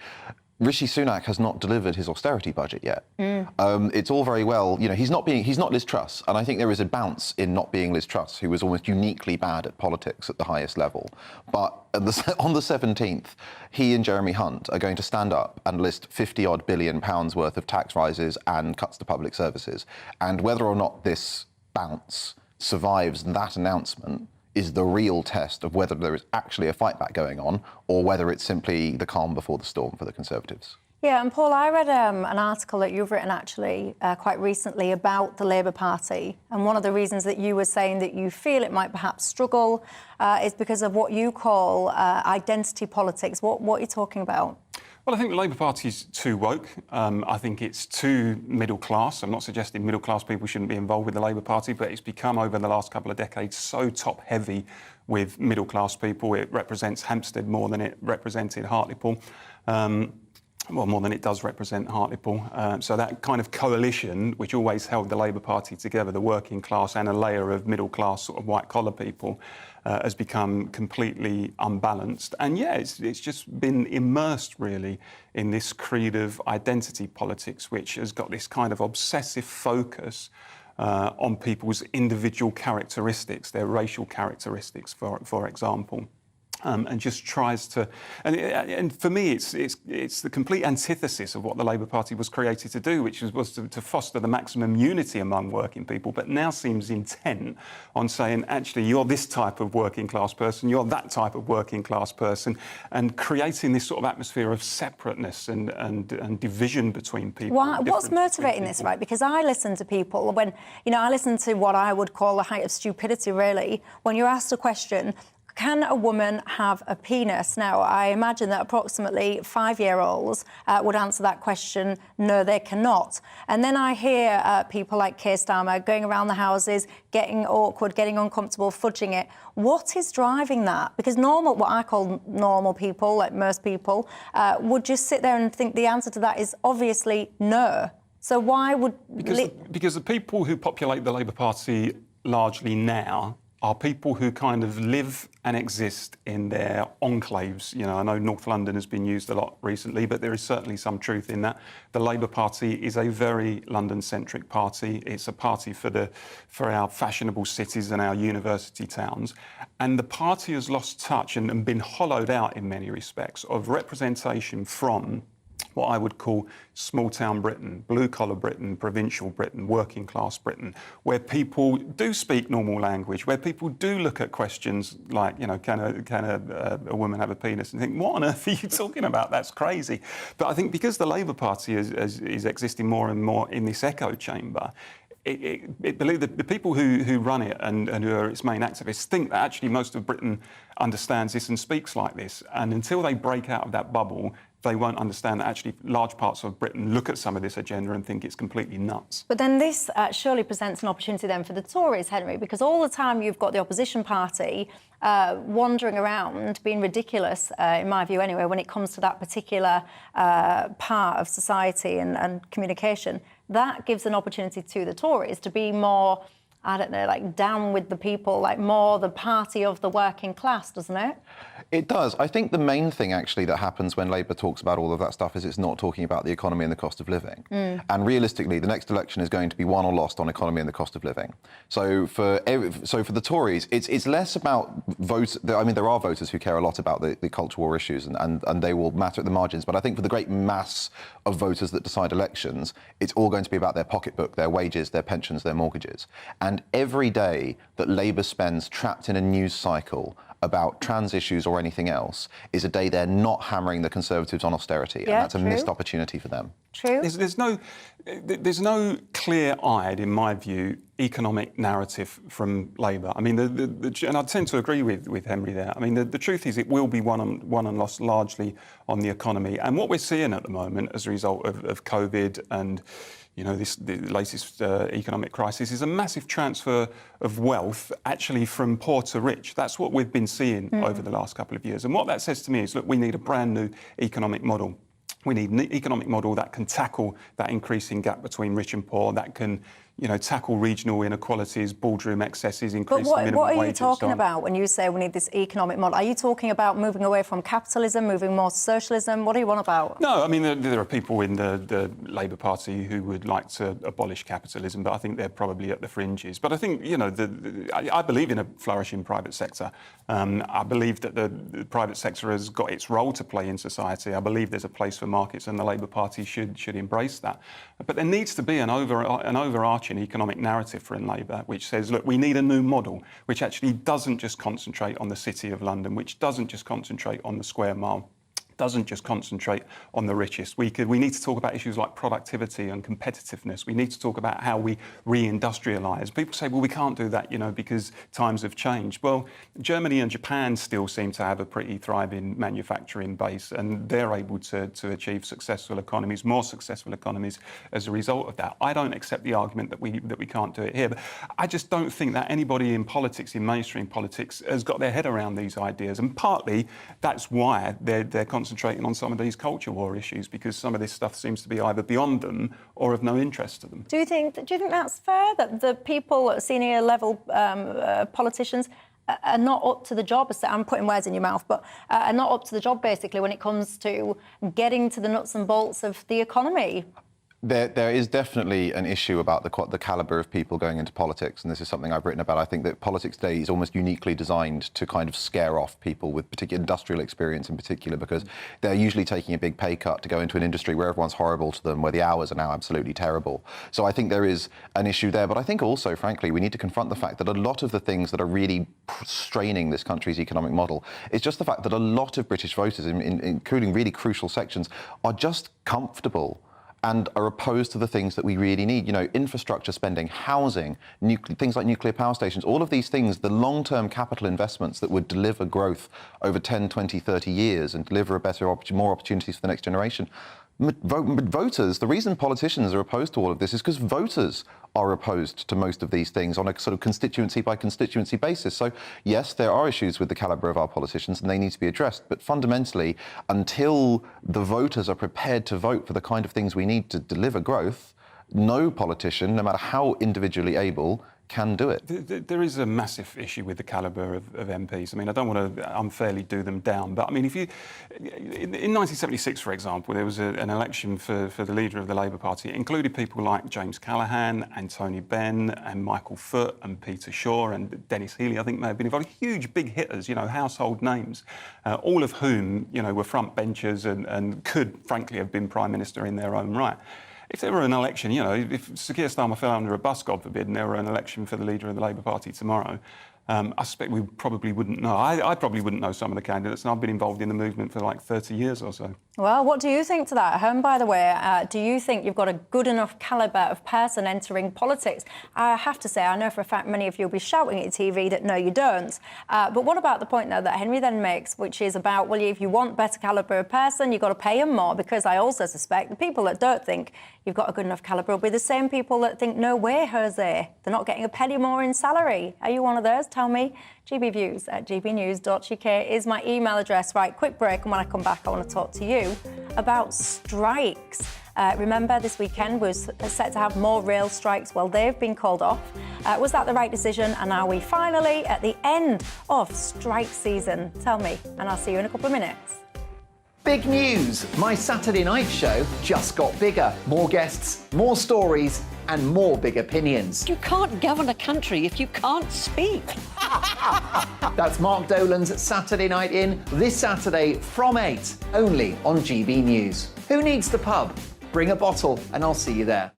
Rishi Sunak has not delivered his austerity budget yet. It's all very well, he's not Liz Truss, and I think there is a bounce in not being Liz Truss, who was almost uniquely bad at politics at the highest level. But on the 17th, he and Jeremy Hunt are going to stand up and list £50-odd billion worth of tax rises and cuts to public services. And whether or not this bounce survives that announcement is the real test of whether there is actually a fight back going on or whether it's simply the calm before the storm for the Conservatives. Yeah, and Paul, I read an article that you've written actually quite recently about the Labour Party, and one of the reasons that you were saying that you feel it might perhaps struggle is because of what you call identity politics. What are you talking about? Well, I think the Labour Party's too woke. I think it's too middle class. I'm not suggesting middle class people shouldn't be involved with the Labour Party, but it's become over the last couple of decades so top heavy with middle class people. It represents Hampstead more than it represented Hartlepool. well, more than it does represent Hartlepool. So that kind of coalition, which always held the Labour Party together, the working class and a layer of middle class sort of white collar people, has become completely unbalanced. And yeah, it's just been immersed really in this creed of identity politics, which has got this kind of obsessive focus on people's individual characteristics, their racial characteristics, for example. And just tries to, and for me, it's the complete antithesis of what the Labour Party was created to do, which was to foster the maximum unity among working people, but now seems intent on saying, actually, you're this type of working class person, you're that type of working class person, and creating this sort of atmosphere of separateness and division between people. What's motivating this, right? Because I listen to people when, I listen to what I would call the height of stupidity, really, when you're asked a question, can a woman have a penis? Now, I imagine that approximately 5-year-olds would answer that question, no, they cannot. And then I hear people like Keir Starmer going around the houses, getting awkward, getting uncomfortable, fudging it. What is driving that? Because what I call normal people, like most people, would just sit there and think the answer to that is obviously no. So why would... Because the people who populate the Labour Party largely now are people who kind of live and exist in their enclaves. I know North London has been used a lot recently, but there is certainly some truth in that. The Labour Party is a very London-centric party. It's a party for our fashionable cities and our university towns. And the party has lost touch and been hollowed out in many respects of representation from what I would call small-town Britain, blue-collar Britain, provincial Britain, working-class Britain, where people do speak normal language, where people do look at questions like, can a woman have a penis, and think, what on earth are you talking about? That's crazy. But I think because the Labour Party is existing more and more in this echo chamber, the people who run it and who are its main activists think that actually most of Britain understands this and speaks like this. And until they break out of that bubble, they won't understand that actually large parts of Britain look at some of this agenda and think it's completely nuts. But then this surely presents an opportunity then for the Tories, Henry, because all the time you've got the opposition party wandering around being ridiculous, in my view anyway, when it comes to that particular part of society and communication. That gives an opportunity to the Tories to be more, I don't know, like down with the people, like more the party of the working class, doesn't it? It does. I think the main thing actually that happens when Labour talks about all of that stuff is it's not talking about the economy and the cost of living. And realistically, the next election is going to be won or lost on economy and the cost of living. So for the Tories, it's less about votes. I mean, there are voters who care a lot about the cultural war issues and they will matter at the margins. But I think for the great mass of voters that decide elections, it's all going to be about their pocketbook, their wages, their pensions, their mortgages. And every day that Labour spends trapped in a news cycle about trans issues or anything else is a day they're not hammering the Conservatives on austerity, and that's a missed opportunity for them. True. There's no clear-eyed, in my view, economic narrative from Labour. I mean, and I tend to agree with Henry there. I mean, the truth is it will be won and lost largely on the economy. And what we're seeing at the moment as a result of COVID and the latest economic crisis is a massive transfer of wealth actually from poor to rich. That's what we've been seeing over the last couple of years. And what that says to me is, look, we need a brand new economic model. We need an economic model that can tackle that increasing gap between rich and poor, that can tackle regional inequalities, boardroom excesses, increase the minimum wage. What are you talking about when you say we need this economic model? Are you talking about moving away from capitalism, moving more to socialism? What do you want about? No, I mean, there are people in the Labour Party who would like to abolish capitalism, but I think they're probably at the fringes. But I think, I believe in a flourishing private sector. I believe that the private sector has got its role to play in society. I believe there's a place for markets, and the Labour Party should embrace that. But there needs to be an overarching economic narrative for Labour, which says, look, we need a new model, which actually doesn't just concentrate on the City of London, which doesn't just concentrate on the square mile, doesn't just concentrate on the richest. We need to talk about issues like productivity and competitiveness. We need to talk about how we re-industrialise. People say, well, we can't do that, because times have changed. Well, Germany and Japan still seem to have a pretty thriving manufacturing base, and they're able to achieve successful economies, more successful economies as a result of that. I don't accept the argument that we can't do it here, but I just don't think that anybody in politics, in mainstream politics, has got their head around these ideas, and partly that's why they're concentrating on some of these culture war issues, because some of this stuff seems to be either beyond them or of no interest to them. Do you think that's fair, that the people at senior level politicians are not up to the job? I'm putting words in your mouth, but are not up to the job, basically, when it comes to getting to the nuts and bolts of the economy? There is definitely an issue about the calibre of people going into politics, and this is something I've written about. I think that politics today is almost uniquely designed to kind of scare off people with particular industrial experience in particular, because they're usually taking a big pay cut to go into an industry where everyone's horrible to them, where the hours are now absolutely terrible. So I think there is an issue there. But I think also, frankly, we need to confront the fact that a lot of the things that are really straining this country's economic model is just the fact that a lot of British voters, including really crucial sections, are just comfortable and are opposed to the things that we really need. You know, infrastructure spending, housing, things like nuclear power stations, all of these things, the long-term capital investments that would deliver growth over 10, 20, 30 years and deliver more opportunities for the next generation. Voters, the reason politicians are opposed to all of this is because voters are opposed to most of these things on a sort of constituency by constituency basis. So yes, there are issues with the calibre of our politicians and they need to be addressed. But fundamentally, until the voters are prepared to vote for the kind of things we need to deliver growth, no politician, no matter how individually able, can do it. There is a massive issue with the calibre of MPs. I mean, I don't want to unfairly do them down, but I mean, in 1976, for example, there was an election for the leader of the Labour Party. It included people like James Callaghan and Tony Benn and Michael Foot and Peter Shaw and Dennis Healey, I think, may have been involved. Huge, big hitters, you know, household names, all of whom, you know, were front benchers and could, frankly, have been Prime Minister in their own right. If there were an election, you know, if Sir Keir Starmer fell under a bus, God forbid, and there were an election for the leader of the Labour Party tomorrow, I suspect we probably wouldn't know. I probably wouldn't know some of the candidates, and I've been involved in the movement for like 30 years or so. Well, what do you think to that? By the way, do you think you've got a good enough calibre of person entering politics? I have to say, I know for a fact many of you will be shouting at your TV that no, you don't. But what about the point now that Henry then makes, which is about, well, if you want better calibre of person, you've got to pay them more, because I also suspect the people that don't think you've got a good enough calibre will be the same people that think, no way, Jose, they're not getting a penny more in salary. Are you one of those? Tell me. gbviews@gbnews.uk is my email address. Right, quick break, and when I come back, I want to talk to you about strikes. Remember, this weekend was set to have more rail strikes. Well, they've been called off. Was that the right decision? And are we finally at the end of strike season? Tell me, and I'll see you in a couple of minutes. Big news! My Saturday night show just got bigger. More guests, more stories, and more big opinions. You can't govern a country if you can't speak. That's Mark Dolan's Saturday Night In, this Saturday from 8, only on GB News. Who needs the pub? Bring a bottle and I'll see you there.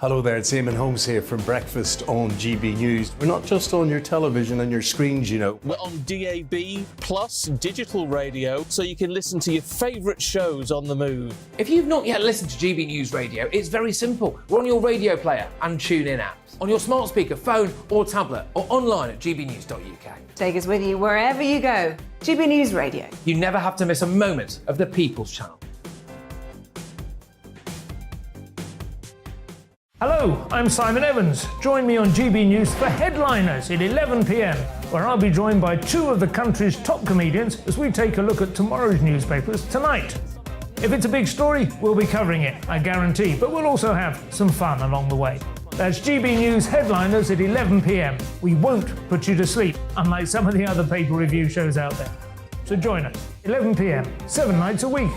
Hello there, it's Eamon Holmes here from Breakfast on GB News. We're not just on your television and your screens, you know. We're on DAB plus digital radio, so you can listen to your favourite shows on the move. If you've not yet listened to GB News Radio, it's very simple. We're on your radio player and TuneIn apps, on your smart speaker, phone or tablet, or online at gbnews.uk. Take us with you wherever you go. GB News Radio. You never have to miss a moment of the People's Channel. Hello, I'm Simon Evans. Join me on GB News for Headliners at 11 p.m, where I'll be joined by two of the country's top comedians as we take a look at tomorrow's newspapers tonight. If it's a big story, we'll be covering it, I guarantee, but we'll also have some fun along the way. That's GB News Headliners at 11 p.m. We won't put you to sleep, unlike some of the other paper review shows out there. So join us, 11 p.m, 7 nights a week.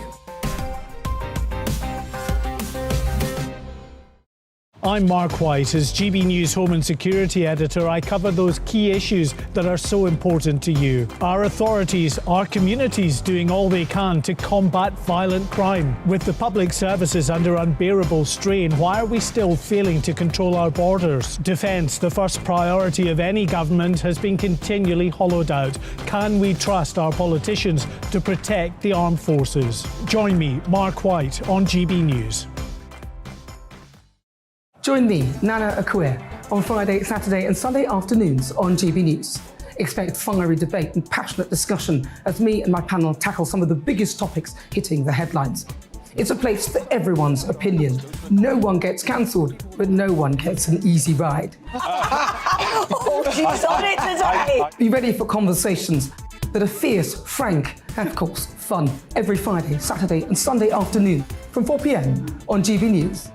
I'm Mark White. As GB News Home and Security Editor, I cover those key issues that are so important to you. Our authorities, our communities doing all they can to combat violent crime. With the public services under unbearable strain, why are we still failing to control our borders? Defence, the first priority of any government, has been continually hollowed out. Can we trust our politicians to protect the armed forces? Join me, Mark White, on GB News. Join me, Nana Akua, on Friday, Saturday and Sunday afternoons on GB News. Expect fiery debate and passionate discussion as me and my panel tackle some of the biggest topics hitting the headlines. It's a place for everyone's opinion. No one gets cancelled, but no one gets an easy ride. Oh, she's on it today. Be ready for conversations that are fierce, frank, and of course, fun. Every Friday, Saturday, and Sunday afternoon from 4 p.m. on GB News.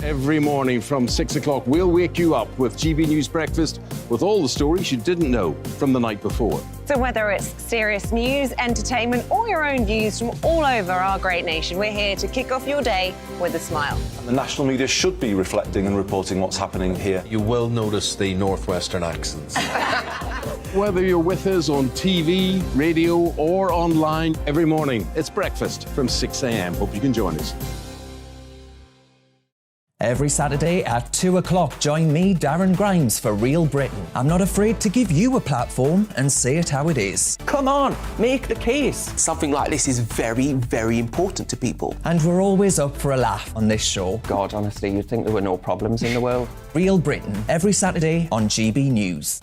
Every morning from 6 o'clock, we'll wake you up with GB News Breakfast with all the stories you didn't know from the night before. So whether it's serious news, entertainment, or your own views from all over our great nation, we're here to kick off your day with a smile. The national media should be reflecting and reporting what's happening here. You will notice the northwestern accents. Whether you're with us on TV, radio, or online, every morning, it's breakfast from 6 a.m. Hope you can join us. Every Saturday at 2 o'clock, join me, Darren Grimes, for Real Britain. I'm not afraid to give you a platform and say it how it is. Come on, make the case. Something like this is very, very important to people. And we're always up for a laugh on this show. God, honestly, you'd think there were no problems in the world. Real Britain, every Saturday on GB News.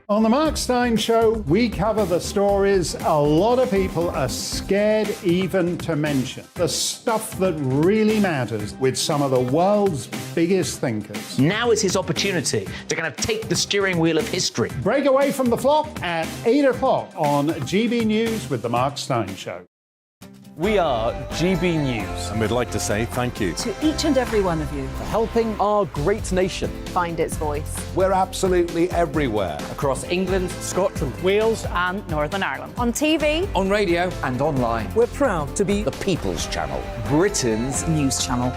On the Mark Steyn Show, we cover the stories a lot of people are scared even to mention. The stuff that really matters with some of the world's biggest thinkers. Now is his opportunity to kind of take the steering wheel of history. Break away from the flop at 8 o'clock on GB News with the Mark Steyn Show. We are GB News. And we'd like to say thank you To each and every one of you. for helping our great nation Find its voice. We're absolutely everywhere. Across England, Scotland, Wales and Northern Ireland. On TV. on radio, and online. We're proud to be The People's Channel. Britain's news channel.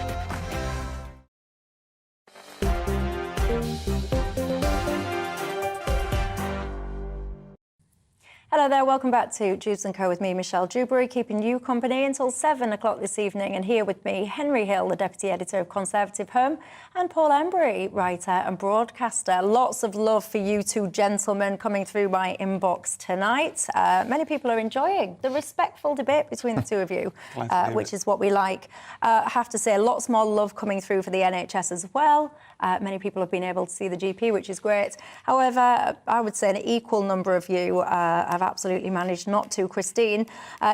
Hello there, welcome back to Dewbs & Co with me, Michelle Dewberry, keeping you company until 7 o'clock this evening. And here with me, Henry Hill, the Deputy Editor of Conservative Home, and Paul Embry, writer and broadcaster. Lots of love for you two gentlemen coming through my inbox tonight. Many people are enjoying the respectful debate between the two of you, which is what we like. I have to say, lots more love coming through for the NHS as well. Many people have been able to see the GP, which is great. However, I would say an equal number of you have absolutely managed not to. Christine,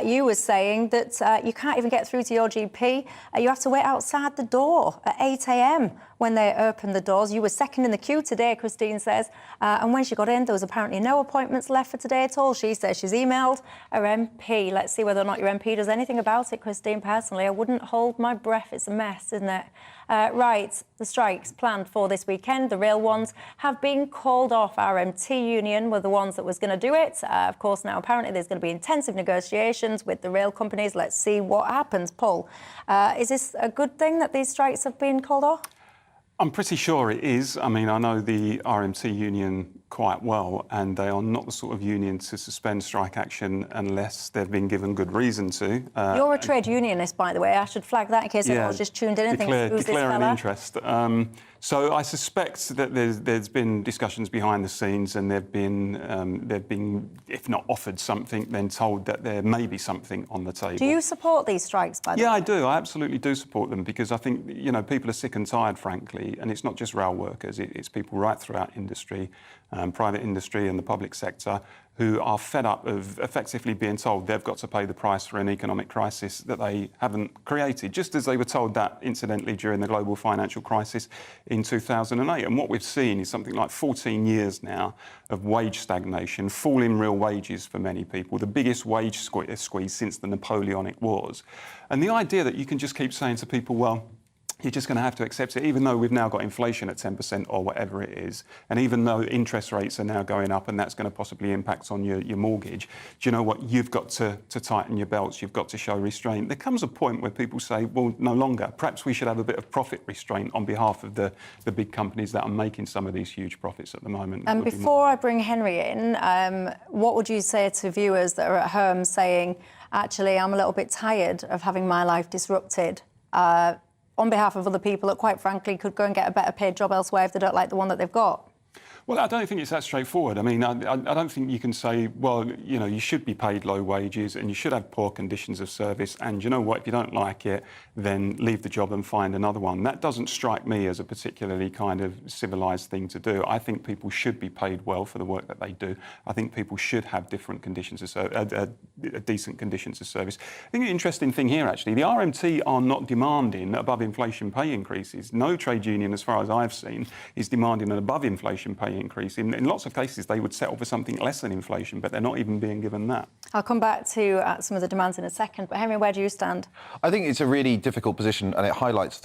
you were saying that you can't even get through to your GP. You have to wait outside the door at 8 a.m. when they open the doors. You were second in the queue today, Christine says. And when she got in, there was apparently no appointments left for today at all. She says she's emailed her MP. Let's see whether or not your MP does anything about it, Christine. Personally, I wouldn't hold my breath. It's a mess, isn't it? Right, the strikes planned for this weekend, the real ones, have been called off. Our MT union were the ones that was going to do it. Of course, now apparently there's going to be intensive negotiations with the rail companies. Let's see what happens. Paul, is this a good thing that these strikes have been called off? I'm pretty sure it is. I mean, I know the RMT union quite well, and they are not the sort of union to suspend strike action unless they've been given good reason to. You're a trade unionist, by the way. I should flag that in case anyone was just tuned in and thinks, who's this declare fella? an interest. So I suspect that there's been discussions behind the scenes, and they've been, if not offered something, then told that there may be something on the table. Do you support these strikes, by the way? Yeah, I do. I absolutely do support them, because I think, you know, people are sick and tired, frankly, and it's not just rail workers, it's people right throughout industry, private industry and the public sector, who are fed up of effectively being told they've got to pay the price for an economic crisis that they haven't created, just as they were told that, incidentally, during the global financial crisis in 2008. And what we've seen is something like 14 years now of wage stagnation, falling real wages for many people, the biggest wage squeeze since the Napoleonic Wars. And the idea that you can just keep saying to people, well, you're just going to have to accept it, even though we've now got inflation at 10% or whatever it is, and even though interest rates are now going up and that's going to possibly impact on your mortgage, do you know what? You've got to tighten your belts, you've got to show restraint. There comes a point where people say, well, no longer. Perhaps we should have a bit of profit restraint on behalf of the big companies that are making some of these huge profits at the moment. And before I bring Henry in, what would you say to viewers that are at home saying, actually, I'm a little bit tired of having my life disrupted? On behalf of other people that, quite frankly, could go and get a better paid job elsewhere if they don't like the one that they've got? Well, I don't think it's that straightforward. I mean, I don't think you can say, well, you know, you should be paid low wages and you should have poor conditions of service, and you know what, if you don't like it, then leave the job and find another one. That doesn't strike me as a particularly kind of civilised thing to do. I think people should be paid well for the work that they do. I think people should have different conditions of decent conditions of service. I think the interesting thing here, actually, the RMT are not demanding above inflation pay increases. No trade union, as far as I've seen, is demanding an above inflation pay increase. In lots of cases, they would settle for something less than inflation, but they're not even being given that. I'll come back to some of the demands in a second, but Henry, where do you stand? I think it's a really difficult position, and it highlights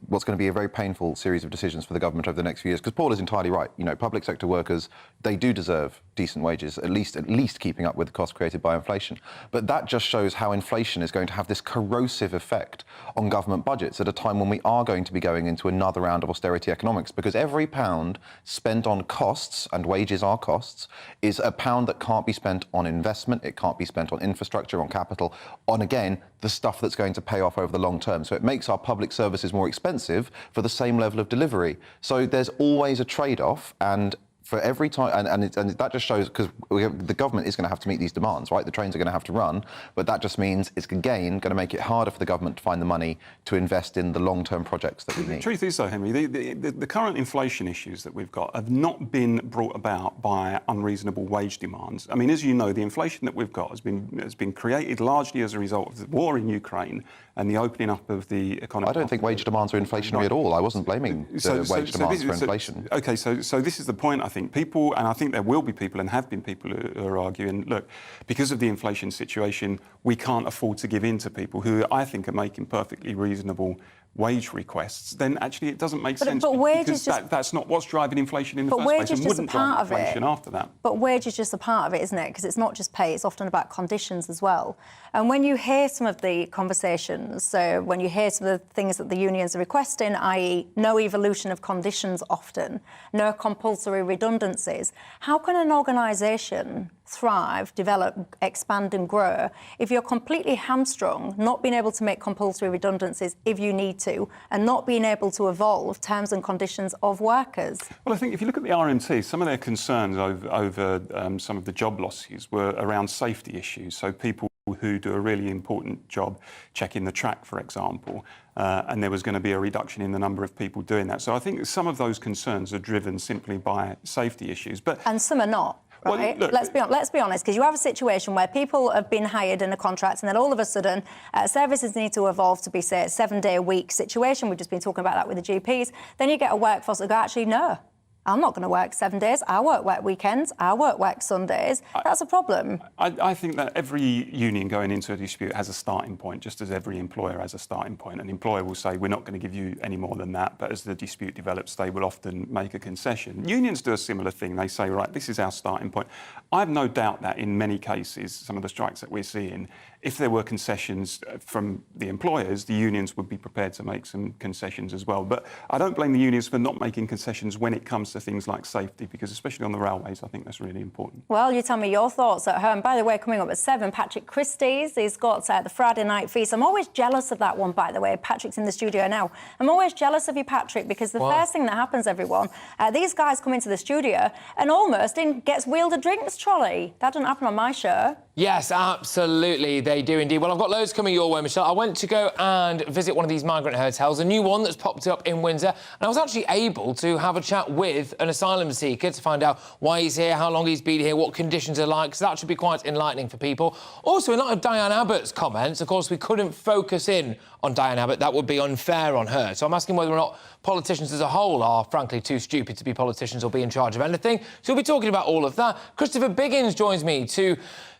what's going to be a very painful series of decisions for the government over the next few years, because Paul is entirely right. You know, public sector workers, they do deserve decent wages, at least keeping up with the cost created by inflation. But that just shows how inflation is going to have this corrosive effect on government budgets at a time when we are going to be going into another round of austerity economics, because every pound spent on costs, and wages are costs, is a pound that can't be spent on investment, it can't be spent on infrastructure, on capital, on, again, the stuff that's going to pay off over the long term. So it makes our public services more expensive for the same level of delivery. So there's always a trade-off, and for every time, and that just shows, because the government is going to have to meet these demands, right? The trains are going to have to run, but that just means it's, again, going to make it harder for the government to find the money to invest in the long-term projects that we need. The truth is, though, Henry, the current inflation issues that we've got have not been brought about by unreasonable wage demands. I mean, as you know, the inflation that we've got has been created largely as a result of the war in Ukraine and the opening up of the economy. I don't think wage demands are inflationary at all. I wasn't blaming the wage demands for inflation. OK, so this is the point, I think. People, and I think there will be people and have been people who are arguing, look, because of the inflation situation, we can't afford to give in to people who I think are making perfectly reasonable wage requests, then actually it doesn't make sense, because that's not what's driving inflation in the first place, and wouldn't drive inflation after that. But wage is just a part of it, isn't it? Because it's not just pay, it's often about conditions as well. And when you hear some of the conversations, so when you hear some of the things that the unions are requesting, i.e. no evolution of conditions often, no compulsory redundancies, how can an organisation thrive, develop, expand and grow if you're completely hamstrung, not being able to make compulsory redundancies if you need to, and not being able to evolve terms and conditions of workers? Well, I think if you look at the RMT, some of their concerns over some of the job losses were around safety issues. So people who do a really important job checking the track, for example, and there was going to be a reduction in the number of people doing that. So I think some of those concerns are driven simply by safety issues. And some are not. Right? Well, look, let's be honest, because you have a situation where people have been hired in a contract and then all of a sudden services need to evolve to be, say, a 7-day-a-week situation. We've just been talking about that with the GPs. Then you get a workforce that go, actually, no, I'm not going to work 7 days. I work weekends. I work Sundays. That's a problem. I think that every union going into a dispute has a starting point, just as every employer has a starting point. An employer will say, we're not going to give you any more than that, but as the dispute develops, they will often make a concession. Unions do a similar thing. They say, right, this is our starting point. I have no doubt that in many cases, some of the strikes that we're seeing, if there were concessions from the employers, the unions would be prepared to make some concessions as well. But I don't blame the unions for not making concessions when it comes to things like safety, because especially on the railways, I think that's really important. Well, you tell me your thoughts at home. By the way, coming up at 7, Patrick Christie's, he's got the Friday night feast. I'm always jealous of that one, by the way. Patrick's in the studio now. I'm always jealous of you, Patrick, because the first thing that happens, everyone, these guys come into the studio and almost gets wheeled a drinks trolley. That doesn't happen on my show. Yes, absolutely, they do indeed. Well, I've got loads coming your way, Michelle. I went to go and visit one of these migrant hotels, a new one that's popped up in Windsor, and I was actually able to have a chat with an asylum seeker to find out why he's here, how long he's been here, what conditions are like, so that should be quite enlightening for people. Also, in light of Diane Abbott's comments, of course, we couldn't focus in on Diane Abbott. That would be unfair on her. So I'm asking whether or not politicians as a whole are, frankly, too stupid to be politicians or be in charge of anything. So we'll be talking about all of that. Christopher Biggins joins me to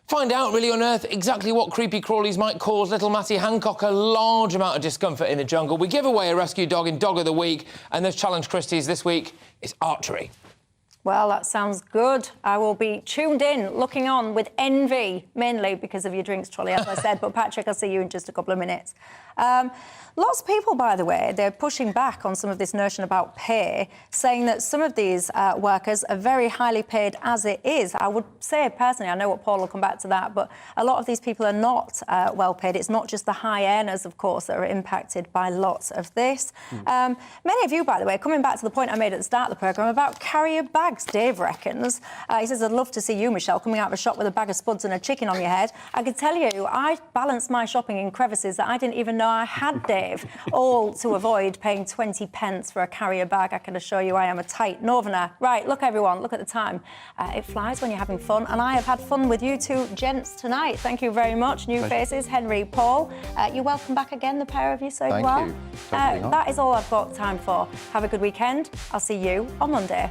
find out, really unearth exactly what creepy crawlies might cause little Matty Hancock a large amount of discomfort in the jungle. We give away a rescue dog in Dog of the Week, and this Challenge Christie's this week is archery. Well, that sounds good. I will be tuned in, looking on with envy, mainly because of your drinks trolley, as I said. But, Patrick, I'll see you in just a couple of minutes. Lots of people, by the way, they're pushing back on some of this notion about pay, saying that some of these workers are very highly paid as it is. I would say, personally, I know what Paul will come back to that, but a lot of these people are not well paid. It's not just the high earners, of course, that are impacted by lots of this. Many of you, by the way, coming back to the point I made at the start of the programme about carrier bags. bags, Dave reckons. He says, I'd love to see you, Michelle, coming out of a shop with a bag of spuds and a chicken on your head. I can tell you, I balanced my shopping in crevices that I didn't even know I had, Dave, all to avoid paying 20 pence for a carrier bag. I can assure you I am a tight northerner. Right, look, everyone, look at the time. It flies when you're having fun, and I have had fun with you two gents tonight. Thank you very much. New faces, Henry, Paul. You're welcome back again, the pair of you, so Thank well. you. That is all I've got time for. Have a good weekend. I'll see you on Monday.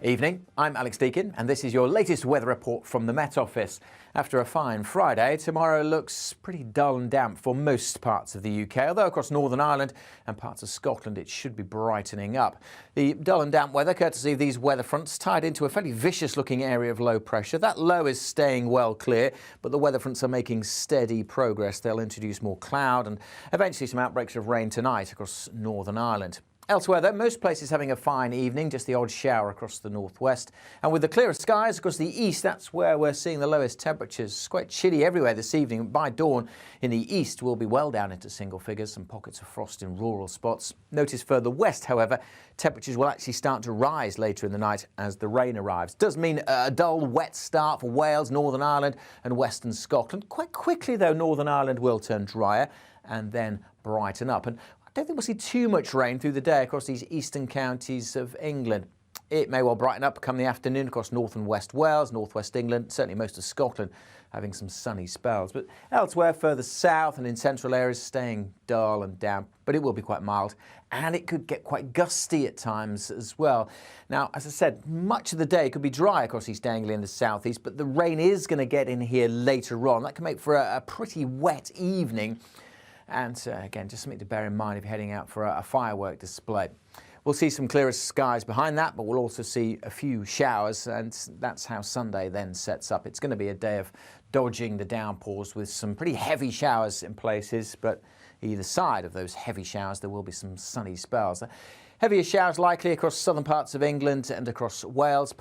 Evening, I'm Alex Deakin, and this is your latest weather report from the Met Office. After a fine Friday, tomorrow looks pretty dull and damp for most parts of the UK, although across Northern Ireland and parts of Scotland it should be brightening up. The dull and damp weather, courtesy of these weather fronts, tied into a fairly vicious-looking area of low pressure. That low is staying well clear, but the weather fronts are making steady progress. They'll introduce more cloud and eventually some outbreaks of rain tonight across Northern Ireland. Elsewhere, though, most places having a fine evening, just the odd shower across the northwest. And with the clearest skies across the east, that's where we're seeing the lowest temperatures. It's quite chilly everywhere this evening. By dawn in the east, we'll be well down into single figures, some pockets of frost in rural spots. Notice further west, however, temperatures will actually start to rise later in the night as the rain arrives. Does mean a dull, wet start for Wales, Northern Ireland and western Scotland. Quite quickly, though, Northern Ireland will turn drier and then brighten up. And I don't think we'll see too much rain through the day across these eastern counties of England. It may well brighten up come the afternoon across north and west Wales, northwest England, certainly most of Scotland having some sunny spells. But elsewhere, further south and in central areas, staying dull and damp, but it will be quite mild. And it could get quite gusty at times as well. Now, as I said, much of the day could be dry across East Anglia and the southeast, but the rain is going to get in here later on. That can make for a pretty wet evening. And again, just something to bear in mind if you're heading out for a firework display. We'll see some clearer skies behind that, but we'll also see a few showers, and that's how Sunday then sets up. It's going to be a day of dodging the downpours with some pretty heavy showers in places, but either side of those heavy showers there will be some sunny spells. Heavier showers likely across southern parts of England and across Wales,